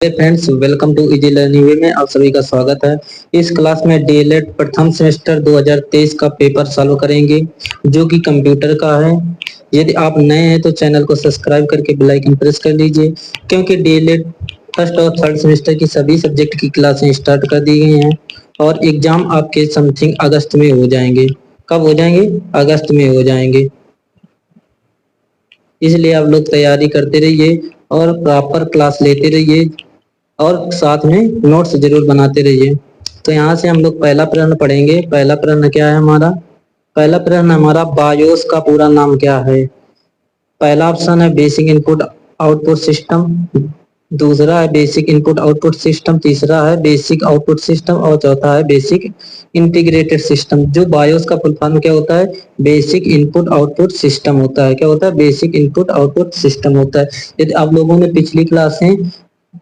Friends, welcome to easy learning way में आप सभी का स्वागत है। इस क्लास में डीएलएड प्रथम सेमेस्टर 2023 का पेपर सॉल्व करेंगे जो कि कंप्यूटर का है। यदि आप नए हैं तो चैनल को सब्सक्राइब करके बेल आइकन प्रेस कर लीजिए, क्योंकि डीएलएड फर्स्ट और थर्ड सेमेस्टर की सभी सब्जेक्ट की क्लासें स्टार्ट कर दी गई हैं और एग्जाम आपके समथिंग अगस्त में हो जाएंगे। कब हो जाएंगे? अगस्त में हो जाएंगे। इसलिए आप लोग तैयारी करते रहिए और प्रॉपर क्लास लेते रहिए और साथ में नोट्स जरूर बनाते रहिए। तो यहाँ से हम लोग पहला प्रश्न पढ़ेंगे। पहला प्रश्न क्या है हमारा? पहला प्रश्न हमारा बायोस का पूरा नाम क्या है? पहला ऑप्शन है बेसिक इनपुट आउटपुट सिस्टम, दूसरा है बेसिक इनपुट आउटपुट सिस्टम, तीसरा है बेसिक आउटपुट सिस्टम और चौथा है बेसिक इंटीग्रेटेड सिस्टम। जो बायोस का फुल फॉर्म क्या होता है? बेसिक इनपुट आउटपुट सिस्टम होता है। क्या होता है? बेसिक इनपुट आउटपुट सिस्टम होता है। यदि आप लोगों ने पिछली क्लासें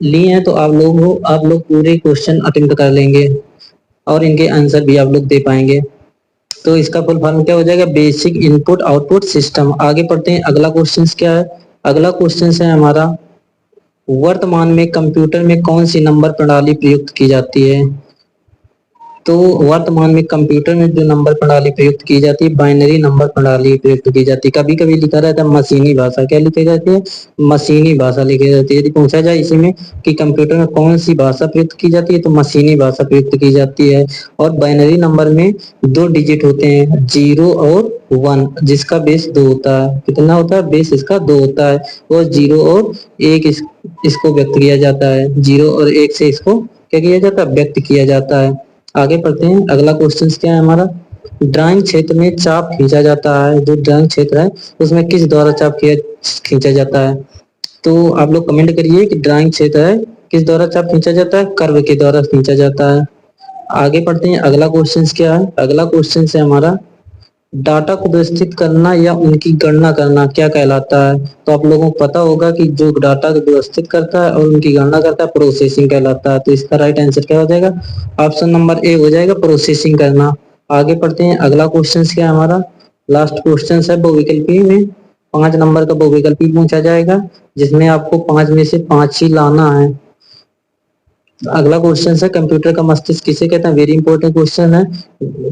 ली हैं तो आप लोग पूरे क्वेश्चन अटेम्प्ट कर लेंगे और इनके आंसर भी आप लोग दे पाएंगे। तो इसका फुल फॉर्म क्या हो जाएगा? Basic input output system. आगे पढ़ते हैं। अगला क्वेश्चन क्या है? अगला क्वेश्चन है हमारा, वर्तमान में कंप्यूटर में कौन सी नंबर प्रणाली प्रयुक्त की जाती है? तो वर्तमान में कंप्यूटर में जो नंबर प्रणाली प्रयुक्त की जाती है, बाइनरी नंबर प्रणाली प्रयुक्त की जाती है। कभी कभी लिखा रहता है मशीनी भाषा। क्या लिखी जाती है? मशीनी भाषा लिखी जाती है। यदि पूछा जाए इसी में कि कंप्यूटर में कौन सी भाषा प्रयुक्त की जाती है, तो मशीनी भाषा प्रयुक्त की जाती है। और बाइनरी नंबर में दो डिजिट होते हैं, 0 और 1, जिसका बेस 2 होता है। कितना होता है? बेस इसका 2 होता है। और 0 और 1 इसको व्यक्त किया जाता है। 0 और 1 से इसको क्या किया जाता है? व्यक्त किया जाता है। आगे पढ़ते हैं। अगला क्वेश्चन क्या है हमारा? ड्राइंग क्षेत्र में चाप खींचा जाता है। जो ड्राइंग क्षेत्र है उसमें किस द्वारा चाप खींचा जाता है? तो आप लोग कमेंट करिए कि ड्राइंग क्षेत्र है किस द्वारा चाप खींचा जाता है? कर्व के द्वारा खींचा जाता है। आगे पढ़ते हैं। अगला क्वेश्चन क्या है? अगला क्वेश्चन है हमारा, डाटा को व्यवस्थित करना या उनकी गणना करना क्या कहलाता है? तो आप लोगों को पता होगा कि जो डाटा को व्यवस्थित करता है और उनकी गणना करता है, प्रोसेसिंग कहलाता है। तो इसका राइट आंसर क्या हो जाएगा? ऑप्शन नंबर ए हो जाएगा, प्रोसेसिंग करना। आगे पढ़ते हैं। अगला क्वेश्चन क्या है हमारा? लास्ट क्वेश्चन है बहुविकल्पी में 5 नंबर का बहुविकल्पी पूछा जाएगा, जिसमें आपको 5 में से 5 ही लाना है। अगला क्वेश्चन है, कंप्यूटर का मस्तिष्क किसे कहते हैं? वेरी इंपॉर्टेंट क्वेश्चन है।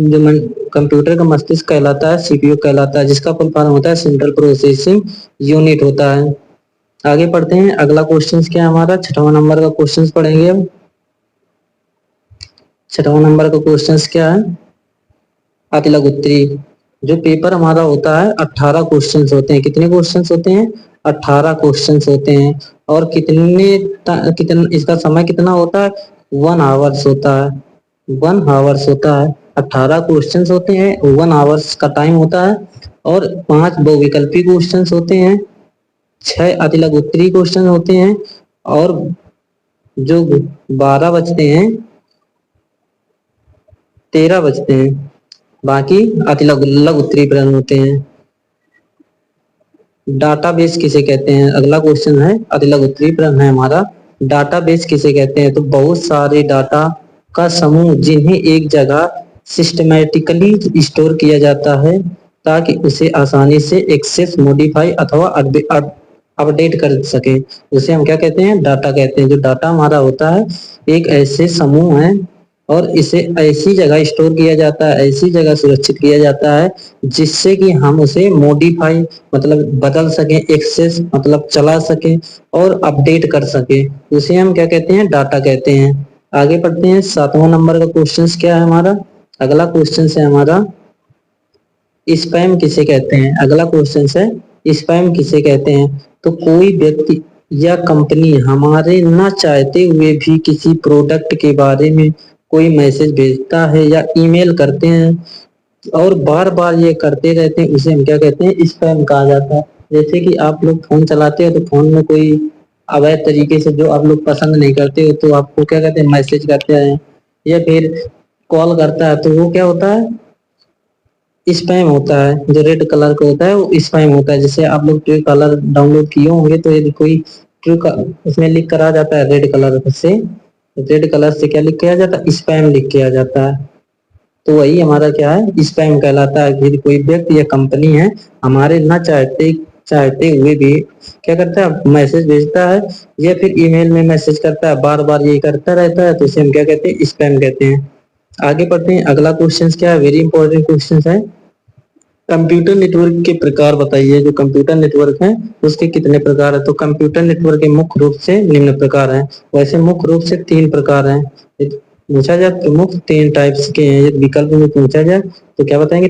जो कंप्यूटर का मस्तिष्क कहलाता है सीपीयू कहलाता है, जिसका फुल फॉर्म होता है सेंट्रल प्रोसेसिंग यूनिट होता है। आगे पढ़ते हैं। अगला क्वेश्चन क्या है हमारा? 6वां नंबर का क्वेश्चन पढ़ेंगे अब। 6वां नंबर का क्वेश्चन क्या है? अतिलघुत्री। जो पेपर हमारा होता है 18 क्वेश्चंस होते हैं। कितने क्वेश्चंस होते हैं? 18 क्वेश्चंस होते हैं। और कितना इसका समय कितना होता है? 1 आवर्स होता है। 1 आवर्स होता है। 18 क्वेश्चंस होते हैं, 1 आवर्स का टाइम होता है। और 5 बहुविकल्पी क्वेश्चंस होते हैं, 6 अतिलघुत्री क्वेश्चन होते हैं और जो 12 बचते हैं, 13 बचते हैं, बाकी अतिलघुत्री प्रश्न होते हैं। डाटाबेस किसे कहते हैं? अगला क्वेश्चन है, अतिलघुत्री प्रश्न है हमारा, डाटाबेस किसे कहते हैं? तो बहुत सारे डाटा का समूह जिन्हें एक जगह सिस्टमैटिकली स्टोर किया जाता है ताकि उसे आसानी से एक्सेस, मॉडिफाई अथवा अपडेट कर सके, उसे हम क्या कहते हैं? डाटा कहते हैं। जो डाटा हमारा होता है एक ऐसे समूह है और इसे ऐसी जगह स्टोर किया जाता है, ऐसी जगह सुरक्षित किया जाता है जिससे कि हम उसे मॉडिफाई मतलब बदल सकें, एक्सेस मतलब चला सकें और अपडेट कर सकें, उसे हम क्या कहते हैं? डाटा कहते हैं। आगे पढ़ते हैं। 7वां नंबर का क्वेश्चन क्या है हमारा? अगला क्वेश्चन है हमारा, स्पैम किसे कहते हैं? अगला क्वेश्चन है, स्पैम किसे कहते हैं? तो कोई व्यक्ति या कंपनी हमारे न चाहते हुए भी किसी प्रोडक्ट के बारे में कोई मैसेज भेजता है या ईमेल करते हैं और बार बार ये करते रहते हैं, उसे हम क्या कहते हैं? स्पैम कहा जाता है। जैसे कि आप लोग फोन चलाते हो तो फोन में कोई अवैध तरीके से जो आप लोग पसंद नहीं करते हो तो आपको क्या कहते हैं? मैसेज करते हैं या फिर कॉल करता है, तो वो क्या होता है? स्पैम होता है। जो रेड कलर का होता है वो स्पैम होता है। जैसे आप लोग ट्रू कलर डाउनलोड किए होंगे तो यदि कोई उसमें लिख कर आ जाता है रेड कलर से, रेड कलर से क्या लिख के आ जाता है? स्पैम लिख के आ जाता है। तो वही हमारा क्या है? स्पैम कहलाता है। कि कोई व्यक्ति या कंपनी है हमारे न चाहते चाहते हुए भी क्या करता है, मैसेज भेजता है या फिर ईमेल में मैसेज करता है, बार बार यही करता रहता है, तो इसे हम क्या कहते हैं, स्पैम कहते हैं। आगे पढ़ते हैं, अगला क्वेश्चन क्या है, वेरी इंपॉर्टेंट क्वेश्चन है। कंप्यूटर नेटवर्क के प्रकार बताइए। जो कंप्यूटर नेटवर्क है उसके कितने प्रकार है। तो कंप्यूटर नेटवर्क के मुख्य रूप से निम्न प्रकार हैं। वैसे मुख्य रूप से 3 प्रकार हैं। यदि पूछा जाए प्रमुख 3 टाइप्स के हैं। यदि विकल्प में पूछा जाए तो क्या बताएंगे,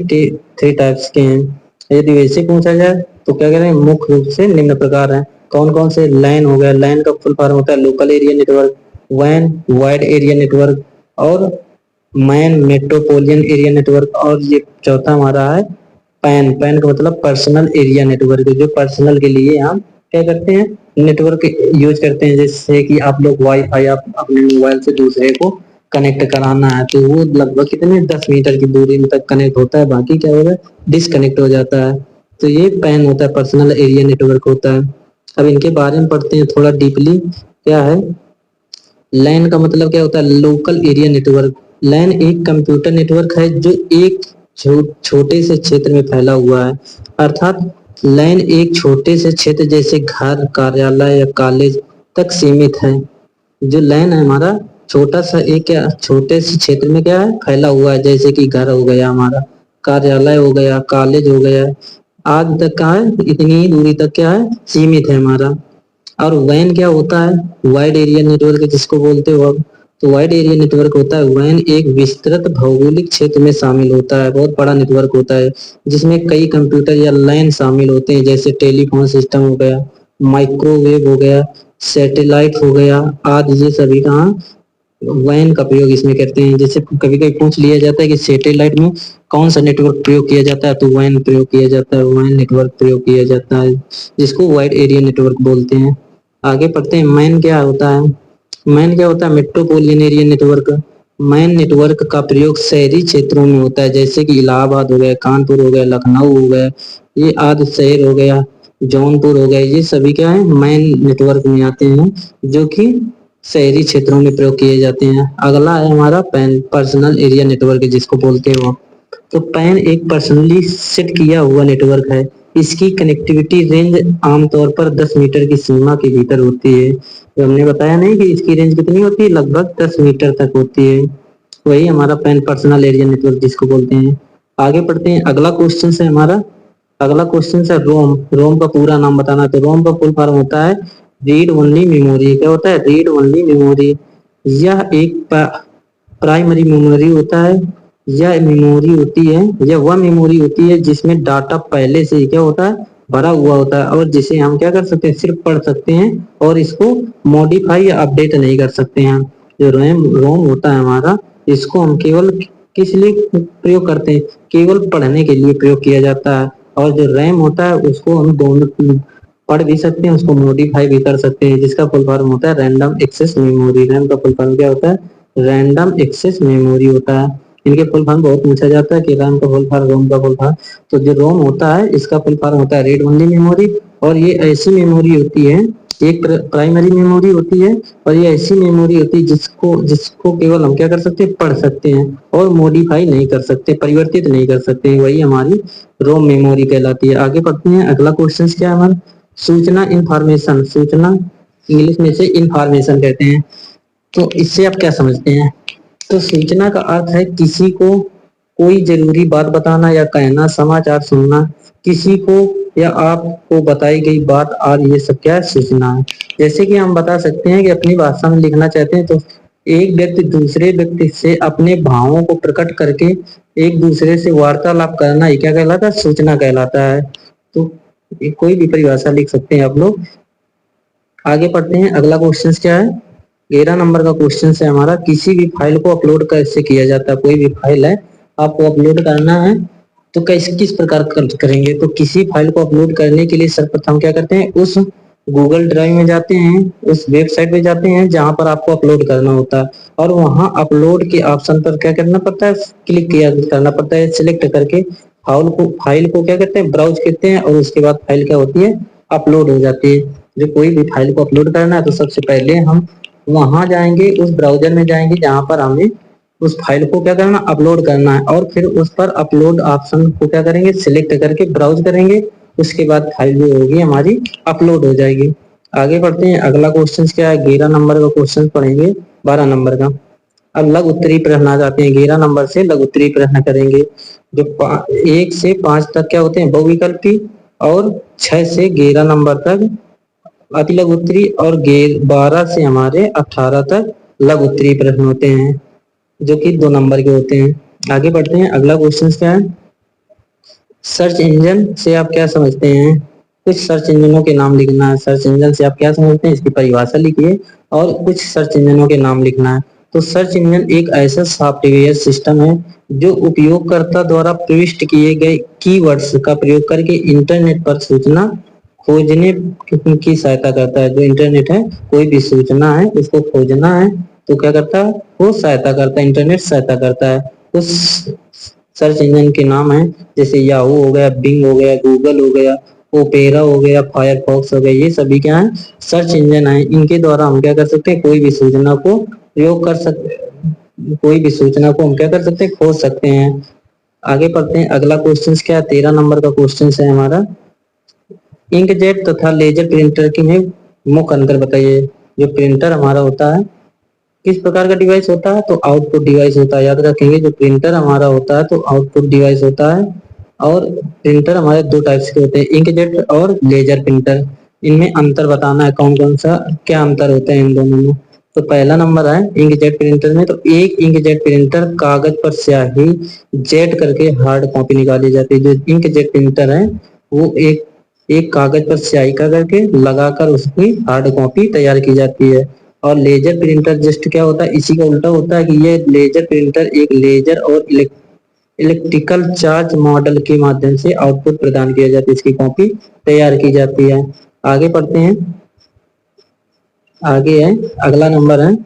3 टाइप्स के हैं। यदि वैसे पूछा जाए तो क्या करें, मुख्य रूप से निम्न प्रकार हैं। कौन कौन से, लैन हो गया, लैन का फुल फॉर्म होता है लोकल एरिया नेटवर्क, वैन वाइड एरिया नेटवर्क, और मैन मेट्रोपोलियन एरिया नेटवर्क, और ये चौथा हमारा है पैन। पैन का मतलब पर्सनल एरिया नेटवर्क, जो पर्सनल के लिए हम क्या करते हैं, नेटवर्क यूज करते हैं। जैसे कि आप लोग वाईफाई आप अपने मोबाइल से दूसरे को कनेक्ट कराना है तो वो लगभग कितने 10 मीटर की दूरी तक कनेक्ट होता है, बाकी क्या होगा, डिसकनेक्ट हो जाता है। तो ये पैन होता है, पर्सनल एरिया नेटवर्क होता है। अब इनके बारे में पढ़ते हैं थोड़ा डीपली। क्या है लैन का मतलब, क्या होता है, लोकल एरिया नेटवर्क। लैन एक कंप्यूटर नेटवर्क है जो एक छोटे से क्षेत्र में फैला हुआ है। अर्थात लैन एक छोटे से क्षेत्र जैसे घर, कार्यालय या कॉलेज तक सीमित है। जो लैन है हमारा छोटा सा एक क्या छोटे से क्षेत्र में क्या है, फैला हुआ है, जैसे कि घर हो गया हमारा, कार्यालय हो गया, कॉलेज हो गया, आज तक का है, इतनी ही दूरी तक क्या है, सीमित है हमारा। और वैन क्या होता है, वाइड एरिया नेटवर्क जिसको बोलते हो अब। तो वाइड एरिया नेटवर्क होता है, वैन एक विस्तृत भौगोलिक क्षेत्र में शामिल होता है, बहुत बड़ा नेटवर्क होता है जिसमें कई कंप्यूटर या लैन शामिल होते हैं, जैसे टेलीफोन सिस्टम हो गया, माइक्रोवेव हो गया, सैटेलाइट हो गया आदि। ये सभी कहाँ वैन का प्रयोग इसमें करते हैं। जैसे कभी कभी पूछ लिया जाता है कि सैटेलाइट में कौन सा नेटवर्क प्रयोग किया जाता है, तो वैन प्रयोग किया जाता है, वैन नेटवर्क प्रयोग किया जाता है, जिसको वाइड एरिया नेटवर्क बोलते हैं। आगे पढ़ते हैं, मैन क्या होता है। मैन क्या होता है, metropolitan area network. Man network का प्रयोग शहरी क्षेत्रों में होता है, जैसे कि इलाहाबाद हो गया, कानपुर हो गया, लखनऊ हो गया, ये आदि शहर हो गया, जौनपुर हो गया, ये सभी क्या है, मैन नेटवर्क में आते हैं, जो कि शहरी क्षेत्रों में प्रयोग किए जाते हैं। अगला है हमारा पैन, पर्सनल एरिया नेटवर्क जिसको बोलते हैं वो। तो पैन एक पर्सनली सेट किया हुआ नेटवर्क है। इसकी कनेक्टिविटी रेंज आमतौर पर 10 मीटर की सीमा के भीतर होती है। तो हमने बताया नहीं कि इसकी रेंज कितनी होती है, लगभग 10 मीटर तक होती है। वही हमारा पैन पर्सनल एरिया नेटवर्क जिसको बोलते हैं। आगे पढ़ते हैं, अगला क्वेश्चन है हमारा, अगला क्वेश्चन है रोम। रोम का पूरा नाम बताना। तो रोम का फुल फॉर्म होता है रीड ओनली मेमोरी। क्या होता है, रीड ओनली मेमोरी। यह एक प्राइमरी मेमोरी होता है। यह मेमोरी होती है, यह वह मेमोरी होती है जिसमें डाटा पहले से ही क्या होता है, भरा हुआ होता है, और जिसे हम क्या कर सकते हैं, सिर्फ पढ़ सकते हैं और इसको मॉडिफाई या अपडेट नहीं कर सकते हैं। जो रोम होता है हमारा, इसको हम केवल किस लिए प्रयोग करते हैं, केवल पढ़ने के लिए प्रयोग किया जाता है। और जो रैम होता है उसको हम दोनों पढ़ भी सकते हैं, उसको मॉडिफाई भी कर सकते हैं, जिसका फुल फॉर्म होता है रैंडम एक्सेस मेमोरी। रैम का फुल फॉर्म क्या होता है, रैंडम एक्सेस मेमोरी होता है। इनके फुल फॉर्म बहुत पूछा जाता है कि रैम का फुल फॉर्म, रोम का फुल फॉर्म। तो जो रोम होता है इसका फुल फॉर्म होता है रीड ओनली मेमोरी। और ये ऐसी मेमोरी होती है, एक प्राइमरी मेमोरी होती है, और ये ऐसी मेमोरी होती है जिसको जिसको केवल हम क्या कर सकते हैं, पढ़ सकते हैं और मॉडिफाई नहीं कर सकते, परिवर्तित नहीं कर सकते हैं। वही हमारी रोम मेमोरी कहलाती है। आगे पढ़ते हैं, अगला क्वेश्चन क्या है हमारा, सूचना इंफॉर्मेशन। सूचना इंग्लिश में से इंफॉर्मेशन कहते हैं। तो इससे आप क्या समझते हैं। तो सूचना का अर्थ है किसी को कोई जरूरी बात बताना या कहना, समाचार सुनना, किसी को या आपको बताई गई बात, और ये सब क्या है, सूचना है। जैसे कि हम बता सकते हैं कि अपनी भाषा में लिखना चाहते हैं तो एक व्यक्ति दूसरे व्यक्ति से अपने भावों को प्रकट करके एक दूसरे से वार्तालाप करना, ये क्या कहलाता है, सूचना कहलाता है। तो कोई भी परिभाषा लिख सकते हैं आप लोग। आगे पढ़ते हैं, अगला क्वेश्चन क्या है, 13 नंबर का क्वेश्चन है हमारा, किसी भी फाइल को अपलोड कैसे किया जाता है। कोई भी फाइल है आपको अपलोड करना है तो कैसे किस प्रकार करेंगे। तो किसी फाइल को अपलोड करने के लिए सर्वप्रथम क्या करते हैं, उस गूगल ड्राइव में जाते हैं, उस वेबसाइट पे जाते हैं जहां पर आपको अपलोड करना होता है, और वहां अपलोड के ऑप्शन पर क्या करना पड़ता है, क्लिक किया करना पड़ता है, सिलेक्ट करके फाइल को क्या कहते हैं, ब्राउज करते हैं, और उसके बाद फाइल क्या होती है, अपलोड हो जाती है। जो कोई भी फाइल को अपलोड करना है तो सबसे पहले हम वहां जाएंगे, उस ब्राउजर में जाएंगे जहां पर हमें उस फाइल को क्या करना, अपलोड करना है, और फिर उस पर अपलोड ऑप्शन को क्या करेंगे, सिलेक्ट करके ब्राउज करेंगे, उसके बाद फाइल जो होगी हमारी अपलोड हो जाएगी। आगे बढ़ते हैं, अगला क्वेश्चन क्या है, 11 नंबर का क्वेश्चन पढ़ेंगे, 12 नंबर का। अब लघु उत्तरीय प्रश्न आ जाते हैं, 11 नंबर से लघु उत्तरीय प्रश्न करेंगे। जो 1 से 5 तक क्या होते हैं, बहुविकल्पी, और 6 से 11 नंबर तक अति लघु उत्तरीय, और 12 से हमारे 18 तक लघु उत्तरीय प्रश्न होते हैं, जो कि 2 नंबर के होते हैं। आगे बढ़ते हैं, अगला क्वेश्चन क्या है, सर्च इंजन से आप क्या समझते हैं, कुछ सर्च इंजनों के नाम लिखना है। सर्च इंजन से आप क्या समझते हैं, इसकी परिभाषा लिखिए और कुछ सर्च इंजनों के नाम लिखना है। तो सर्च इंजन एक ऐसा सॉफ्टवेयर सिस्टम है जो उपयोगकर्ता द्वारा प्रविष्ट किए गए कीवर्ड्स का प्रयोग करके इंटरनेट पर सूचना खोजने की सहायता करता है। जो इंटरनेट है, कोई भी सूचना है उसको खोजना है तो क्या करता है, वो सहायता करता है, इंटरनेट सहायता करता है। उस सर्च इंजन के नाम है जैसे याहू हो गया, बिंग हो गया, गूगल हो गया, ओपेरा हो गया, फायरफॉक्स हो गया, ये सभी क्या है, सर्च इंजन है। इनके द्वारा हम क्या कर सकते हैं, कोई भी सूचना को प्रयोग कर सकते, कोई भी सूचना को हम क्या कर सकते हैं, खोज सकते हैं। आगे पढ़ते हैं, अगला क्वेश्चन क्या है, 13 नंबर का क्वेश्चन है हमारा, इंकजेट तथा लेजर प्रिंटर की में मुख्य अंतर बताइए। जो प्रिंटर हमारा होता है किस प्रकार का डिवाइस होता है, तो आउटपुट डिवाइस होता है। याद रखेंगे, जो प्रिंटर हमारा होता है तो आउटपुट डिवाइस होता है, और प्रिंटर हमारे 2 टाइप्स के होते हैं, इंकजेट और लेजर प्रिंटर। इनमें अंतर बताना है, कौन कौन सा क्या अंतर होते हैं इन दोनों में। तो पहला नंबर है इंकजेट प्रिंटर में, तो एक इंकजेट प्रिंटर कागज पर स्याही जेट करके हार्ड कॉपी निकाली जाती है। जो इंकजेट प्रिंटर है वो एक एक कागज पर स्याही का करके लगाकर उसकी हार्ड कॉपी तैयार की जाती है। और लेजर प्रिंटर जस्ट क्या होता है, इसी का उल्टा होता है कि ये लेजर प्रिंटर एक लेजर और इलेक्ट्रिकल चार्ज मॉडल के माध्यम से आउटपुट प्रदान किया जाता है, इसकी कॉपी तैयार की जाती है। आगे पढ़ते हैं, आगे है अगला नंबर है,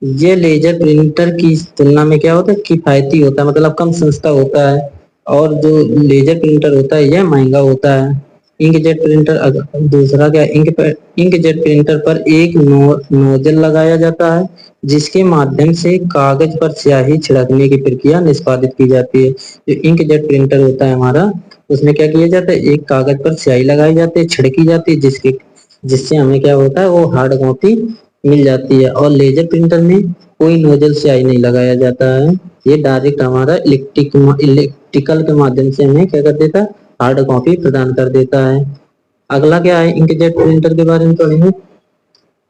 ये लेजर प्रिंटर की तुलना में क्या होता है, किफायती होता है, मतलब कम सस्ता होता है। और जो लेजर प्रिंटर होता है यह महंगा होता है। इंकजेट प्रिंटर दूसरा क्या, इंकजेट प्रिंटर पर एक नोजल लगाया जाता है जिसके माध्यम से कागज पर स्याही छिड़कने की प्रक्रिया निष्पादित की जाती है। जो इंकजेट प्रिंटर होता है हमारा, उसमें क्या किया जाता है, एक कागज पर स्याही लगाई जाती है, छिड़की जाती है, जिससे हमें क्या होता है, वो हार्ड कॉपी मिल जाती है। और लेजर प्रिंटर में कोई नोजल स्याही नहीं लगाया जाता है, ये डायरेक्ट हमारा इलेक्ट्रिकल के माध्यम से हमें क्या कर देता है, हार्ड कॉपी प्रदान कर देता है। अगला क्या है, इंकजेट प्रिंटर के बारे में पढ़ेंगे।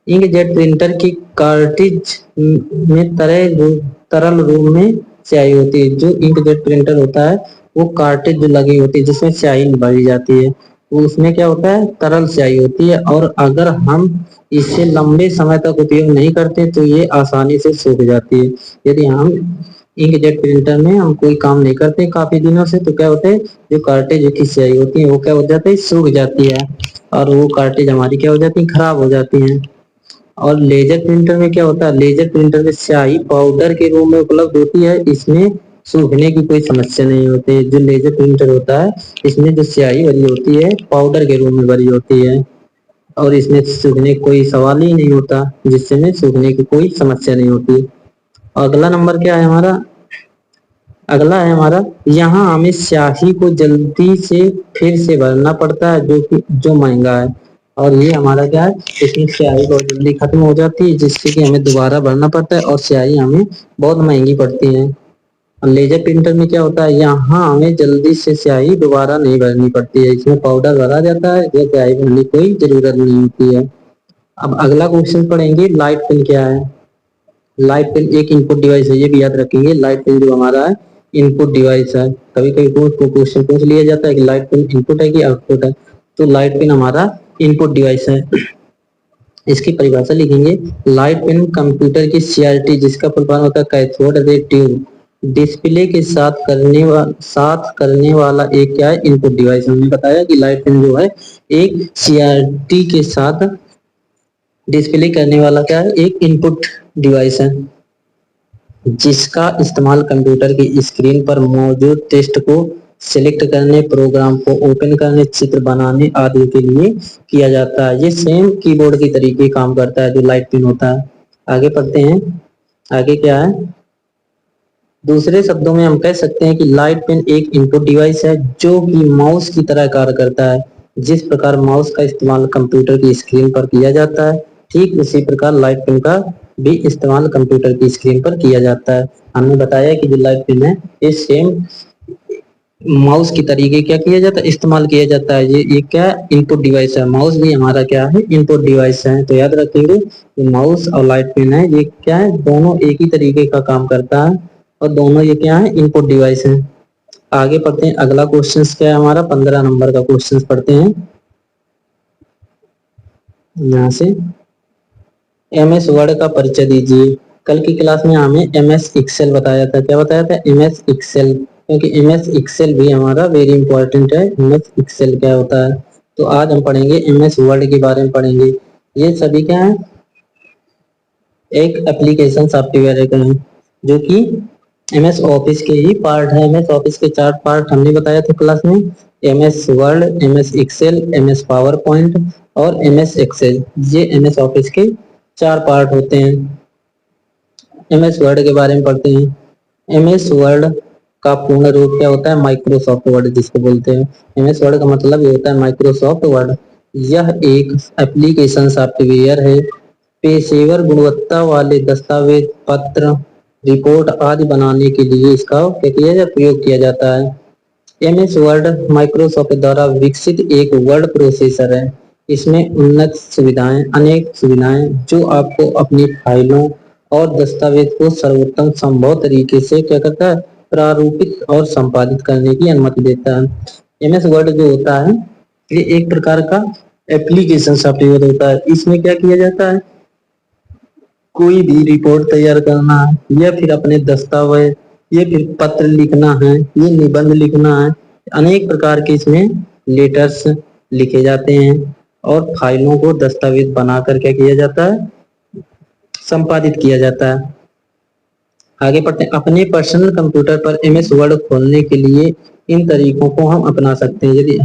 इंकजेट प्रिंटर की कार्ट्रिज में तरल रूप में स्याही होती है। जो इंकजेट प्रिंटर होता है वो कार्ट्रिज जो लगी होती है जिसमें स्याही भरी जाती है, वो उसमें क्या होता है, तरल स्याही होती है। और अगर हम इसे लंबे समय तक उपयोग नहीं करते तो ये आसानी से सूख जाती है। यदि हम इंकजेट प्रिंटर में हम कोई काम नहीं करते काफी दिनों से, तो क्या होता है, जो कार्ट्रिज की स्याही होती है वो क्या हो जाती है, सूख जाती है, और वो कार्ट्रिज हमारी क्या हो जाती है, खराब हो जाती है। और लेजर प्रिंटर में क्या होता है, लेजर प्रिंटर में स्याही पाउडर के रूप में उपलब्ध होती है, इसमें सूखने की कोई समस्या नहीं होती। जो लेजर प्रिंटर होता है इसमें जो स्याही भरी होती है पाउडर के रूप में भरी होती है, और इसमें सूखने की कोई सवाल ही नहीं होता, जिससे में सूखने की कोई समस्या नहीं होती। अगला नंबर क्या है हमारा, अगला है हमारा, यहाँ हमें स्याही को जल्दी से फिर से भरना पड़ता है जो महंगा है। और ये हमारा क्या है, इसमें स्याही बहुत जल्दी खत्म हो जाती है जिससे कि हमें दोबारा भरना पड़ता है, और स्याही हमें बहुत महंगी पड़ती है। और लेजर प्रिंटर में क्या होता है, यहाँ हमें जल्दी से स्याही दोबारा नहीं भरनी पड़ती है, इसमें पाउडर भरा जाता है, ये स्याही भरने की कोई जरूरत नहीं होती है। अब अगला क्वेश्चन पढ़ेंगे, लाइट पेन क्या है। लाइट पेन एक इनपुट डिवाइस है, ये भी याद रखेंगे। लाइट पेन जो हमारा है इनपुट डिवाइस है। कभी कभी क्वेश्चन पूछ लिया जाता है कि लाइट पेन इनपुट है कि आउटपुट है, तो लाइट पेन हमारा इनपुट डिवाइस है। इसकी परिभाषा लिखेंगे, लाइट पेन कंप्यूटर की सीआरटी जिसका फुल फॉर्म होता है कैथोड रे ट्यूब डिस्प्ले के साथ करने वाला एक क्या है, इनपुट डिवाइस। हमने बताया कि लाइट पेन जो है एक सीआरटी के साथ डिस्प्ले करने वाला क्या है, एक इनपुट डिवाइस है जिसका इस्तेमाल कंप्यूटर की स्क्रीन पर मौजूद टेक्स्ट को सिलेक्ट करने, प्रोग्राम को ओपन करने, चित्र बनाने आदि के लिए किया जाता है। ये सेम कीबोर्ड की तरीके काम करता है जो लाइट पेन होता है। आगे पढ़ते हैं, आगे क्या है, दूसरे शब्दों में हम कह सकते हैं कि लाइट पेन एक इनपुट डिवाइस है जो कि माउस की तरह कार्य करता है। जिस प्रकार माउस का इस्तेमाल कंप्यूटर की स्क्रीन पर किया जाता है, ठीक उसी प्रकार लाइट पेन का भी इस्तेमाल कंप्यूटर की स्क्रीन पर किया जाता है। हमने बताया कि जो लाइट पेन है ये सेम माउस की तरीके क्या किया जाता है, इस्तेमाल किया जाता है। ये क्या इनपुट डिवाइस है, माउस भी हमारा क्या है, इनपुट डिवाइस है। तो याद रखेंगे माउस और लाइट पेन है ये क्या है, दोनों एक ही तरीके का काम करता है और दोनों ये क्या है, इनपुट डिवाइस है। आगे पढ़ते हैं, अगला क्वेश्चन क्या है हमारा, 15 नंबर का क्वेश्चन पढ़ते हैं यहाँ से। MS वर्ड का परिचय दीजिए। कल की क्लास में हमें MS एक्सेल बताया था। क्या बताया था? MS एक्सेल, क्योंकि MS एक्सेल भी हमारा वेरी इंपॉर्टेंट है। MS एक्सेल क्या होता है, तो आज हम पढ़ेंगे MS वर्ड के बारे में पढ़ेंगे। ये सभी क्या है, एक एप्लीकेशन सॉफ्टवेयर है जो कि MS ऑफिस के ही पार्ट है। MS ऑफिस के 4 पार्ट हमने बताया था क्लास में, MS Word, MS Excel, MS PowerPoint और MS एक्सेल। ये MS ऑफिस के 4 पार्ट होते हैं। MS वर्ड के बारे में पढ़ते हैं। MS वर्ड का पूर्ण रूप क्या होता है? माइक्रोसॉफ्ट वर्ड जिसको बोलते हैं। MS वर्ड का मतलब ये होता है माइक्रोसॉफ्ट वर्ड। यह एक एप्लीकेशन सॉफ्टवेयर है। पेशेवर गुणवत्ता वाले दस्तावेज, पत्र, रिपोर्ट आदि बनाने के लिए इसका क्या किया जाता है, प्रयोग किया जाता है। MS वर्ड माइक्रोसॉफ्ट द्वारा विकसित एक वर्ड प्रोसेसर है। इसमें उन्नत सुविधाएं, अनेक सुविधाएं जो आपको अपनी फाइलों और दस्तावेज को सर्वोत्तम संभव तरीके से क्या करता है, प्रारूपित और संपादित करने की अनुमति देता है। MS वर्ड जो होता है ये एक प्रकार का एप्लीकेशन सॉफ्टवेयर होता है। इसमें क्या किया जाता है, कोई भी रिपोर्ट तैयार करना है या फिर अपने दस्तावेज या फिर पत्र लिखना है, ये निबंध लिखना है, अनेक प्रकार के इसमें लेटर्स लिखे जाते हैं और फाइलों को दस्तावेज बनाकर क्या किया जाता है, संपादित किया जाता है। आगे पढ़ते हैं, अपने पर्सनल कंप्यूटर पर MS वर्ड खोलने के लिए इन तरीकों को हम अपना सकते हैं। यदि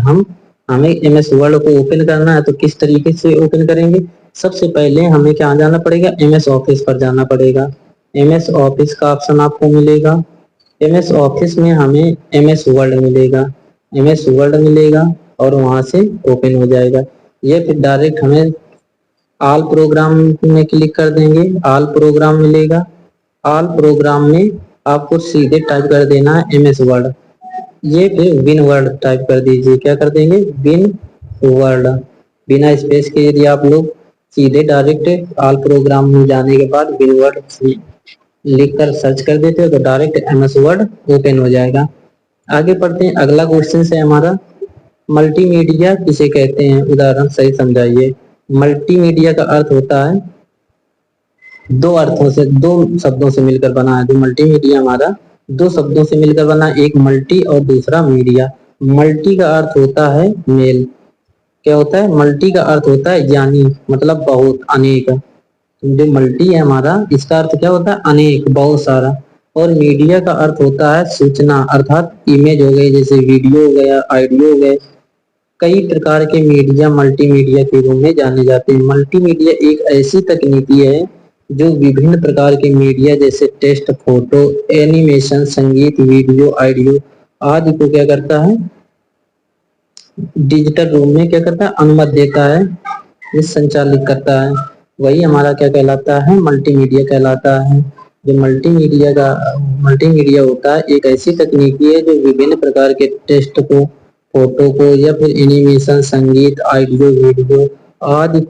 हमें MS वर्ड को ओपन करना है तो किस तरीके से ओपन करेंगे? सबसे पहले हमें क्या जाना पड़ेगा, MS ऑफिस पर जाना पड़ेगा। MS ऑफिस का ऑप्शन आपको मिलेगा। MS ऑफिस में हमें MS वर्ड मिलेगा, MS वर्ड मिलेगा और वहां से ओपन हो जाएगा। ये फिर डायरेक्ट हमें ऑल प्रोग्राम में क्लिक कर देंगे, ऑल प्रोग्राम मिलेगा। ऑल प्रोग्राम में आपको सीधे टाइप कर देना है MS वर्ड। ये फिर विन वर्ड टाइप कर दीजिए। क्या कर देंगे? विन वर्ड, बिना स्पेस के। यदि आप लोग सीधे डायरेक्ट ऑल प्रोग्राम में जाने के बाद विन वर्ड लिख कर सर्च कर देते हो तो डायरेक्ट MS वर्ड ओपन हो जाएगा। आगे पढ़ते हैं, अगला क्वेश्चन है हमारा, मल्टीमीडिया किसे कहते हैं? उदाहरण सही समझाइए। मल्टीमीडिया का अर्थ होता है, दो अर्थों से, दो शब्दों से मिलकर बना है। जो मल्टीमीडिया हमारा दो शब्दों से मिलकर बना, एक मल्टी और दूसरा मीडिया। मल्टी का अर्थ होता है मेल। क्या होता है? मल्टी का अर्थ होता है यानी, मतलब बहुत, अनेक। जो मल्टी है हमारा, इसका अर्थ क्या होता है? अनेक, बहुत सारा। और मीडिया का अर्थ होता है सूचना, अर्थात इमेज हो गई, जैसे वीडियो हो गया, ऑडियो हो गए। कई प्रकार के मीडिया मल्टीमीडिया के रूप में जाने जाते हैं। मल्टीमीडिया एक ऐसी तकनीकी है जो विभिन्न प्रकार के मीडिया जैसे टेक्स्ट, फोटो, एनिमेशन, संगीत, वीडियो, ऑडियो आदि को क्या करता है, डिजिटल रूप में क्या करता है, अनुमति देता है, ये संचालित करता है। वही हमारा क्या कहलाता है? मल्टीमीडिया कहलाता है। जो मल्टीमीडिया होता है एक ऐसी तकनीकी है जो विभिन्न प्रकार के टेक्स्ट को, फोटो को या फिर एनिमेशन, संगीत, ऑडियो, वीडियो आदि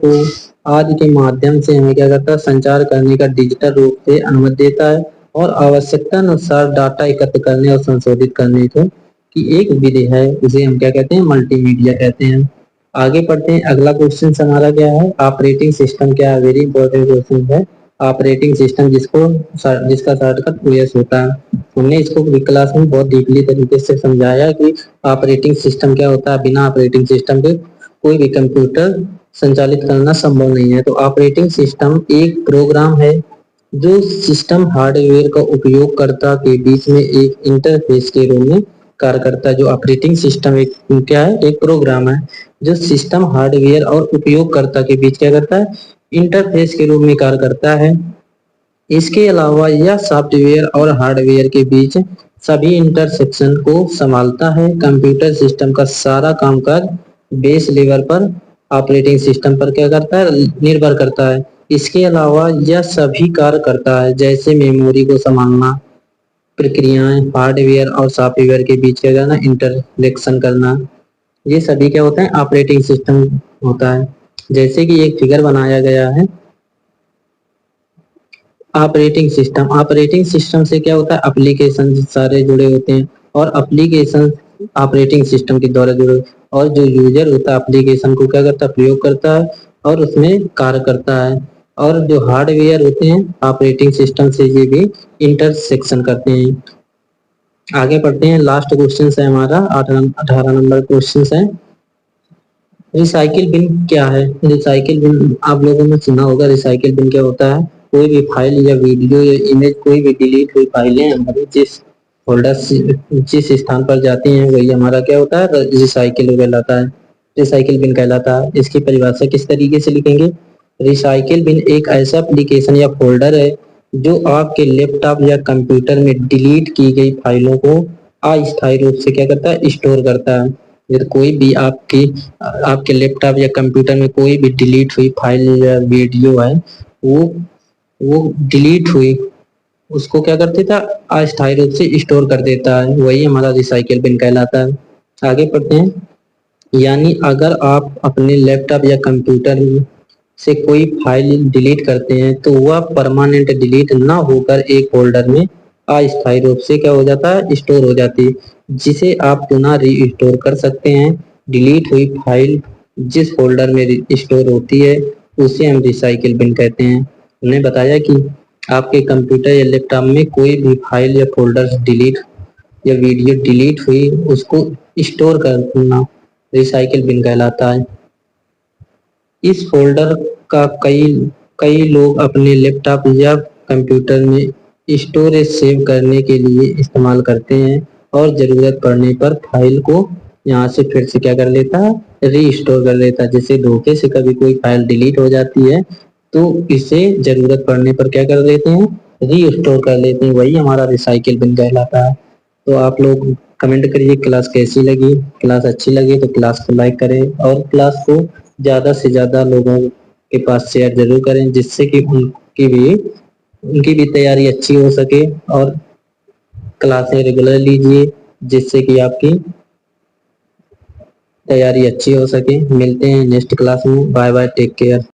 के माध्यम से हमें क्या करता है, संचार करने का डिजिटल रूप से अनुमति देता है और आवश्यकता अनुसार डाटा एकत्र करने और संशोधित करने को की एक विधि है। उसे हम क्या कहते हैं? मल्टीमीडिया कहते हैं। आगे पढ़ते हैं, अगला क्वेश्चन हमारा क्या है, ऑपरेटिंग सिस्टम क्या है? वेरी इंपॉर्टेंट क्वेश्चन है। ऑपरेटिंग सिस्टम जिसका शॉर्टकट OS होता है। हमने इसको क्लास में बहुत डीपली तरीके से समझाया कि ऑपरेटिंग सिस्टम क्या होता है। बिना ऑपरेटिंग सिस्टम के कोई भी कंप्यूटर संचालित करना संभव नहीं है। तो ऑपरेटिंग सिस्टम एक प्रोग्राम है जो सिस्टम हार्डवेयर का उपयोगकर्ता के बीच में एक इंटरफेस के रूप में कार्य करता है। जो ऑपरेटिंग सिस्टम एक क्या है, एक प्रोग्राम है जो सिस्टम हार्डवेयर और उपयोगकर्ता के बीच क्या करता है, इंटरफेस के रूप में कार्य करता है। इसके अलावा यह सॉफ्टवेयर और हार्डवेयर के बीच सभी इंटरसेक्शन को संभालता है। कंप्यूटर सिस्टम का सारा कामकाज बेस लेवल पर ऑपरेटिंग सिस्टम पर क्या करता है, निर्भर करता है। इसके अलावा यह सभी कार्य करता है, जैसे मेमोरी को संभालना, प्रक्रियाएं, हार्डवेयर और सॉफ्टवेयर के बीच क्या करना, इंटरलेक्शन करना, ये सभी क्या होता है, ऑपरेटिंग सिस्टम होता है। जैसे कि एक फिगर बनाया गया है, ऑपरेटिंग सिस्टम से क्या होता है, एप्लीकेशन सारे जुड़े होते हैं और एप्लीकेशन ऑपरेटिंग सिस्टम के द्वारा जुड़े, और जो यूजर होता है एप्लीकेशन को क्या करता है, प्रयोग करता है और उसमें कार्य करता है। और जो हार्डवेयर होते हैं ऑपरेटिंग सिस्टम से ये भी इंटरसेक्शन करते हैं। आगे पढ़ते हैं, लास्ट क्वेश्चन है हमारा 18 नंबर क्वेश्चन है। रिसाइकिल बिन क्या है? रिसाइकिल बिन आप लोगों ने सुना होगा। रिसाइकिल बिन क्या होता है, कोई भी फाइल या वीडियो या इमेज, कोई भी डिलीट हुई फाइलें हमारी जिस फोल्डर जिस स्थान पर जाती हैं वही हमारा क्या होता है, रिसाइकिल कहलाता है, रिसाइकिल बिन कहलाता है। इसकी परिभाषा किस तरीके से लिखेंगे? रिसाइकिल बिन एक ऐसा एप्लीकेशन या फोल्डर है जो आपके लैपटॉप या कंप्यूटर में डिलीट की गई फाइलों को अस्थायी रूप से क्या करता है, स्टोर करता है। अगर कोई भी आपके लैपटॉप या कंप्यूटर में कोई भी डिलीट हुई फाइल या वीडियो है, वो वो डिलीट हुई, उसको क्या कर देता, अस्थायी रूप से स्टोर कर देता है, वही हमारा रिसाइकिल बिन कहलाता है। आगे पढ़ते हैं, यानी अगर आप अपने लैपटॉप या कंप्यूटर से कोई फाइल डिलीट करते हैं तो वह परमानेंट डिलीट ना होकर एक फोल्डर में अस्थायी रूप से क्या हो जाता है, स्टोर हो जाती है, जिसे आप पुनः रीस्टोर कर सकते हैं। डिलीट हुई फाइल जिस फोल्डर में स्टोर होती है उसे हम रिसाइकिल बिन कहते हैं। हमने बताया कि आपके कंप्यूटर या लैपटॉप में कोई भी फाइल या फोल्डर डिलीट या वीडियो डिलीट हुई, उसको स्टोर करना रिसाइकिल बिन कहलाता है। इस फोल्डर का कई कई लोग अपने लैपटॉप या कंप्यूटर में स्टोरेज सेव करने के लिए इस्तेमाल करते हैं और ज़रूरत पड़ने पर फाइल को यहाँ से फिर से क्या कर लेता है, रीस्टोर कर लेता है। जैसे धोखे से कभी कोई फाइल डिलीट हो जाती है तो इसे ज़रूरत पड़ने पर क्या कर देते हैं, रीस्टोर कर लेते हैं, वही हमारा रिसाइकिल बिन कहलाता है। तो आप लोग कमेंट करिए क्लास कैसी लगी। क्लास अच्छी लगी तो क्लास को लाइक करें और क्लास को ज़्यादा से ज़्यादा लोगों के पास शेयर जरूर करें, जिससे कि उनकी भी तैयारी अच्छी हो सके, और क्लासें रेगुलर लीजिए जिससे कि आपकी तैयारी अच्छी हो सके। मिलते हैं नेक्स्ट क्लास में। Bye bye, take care.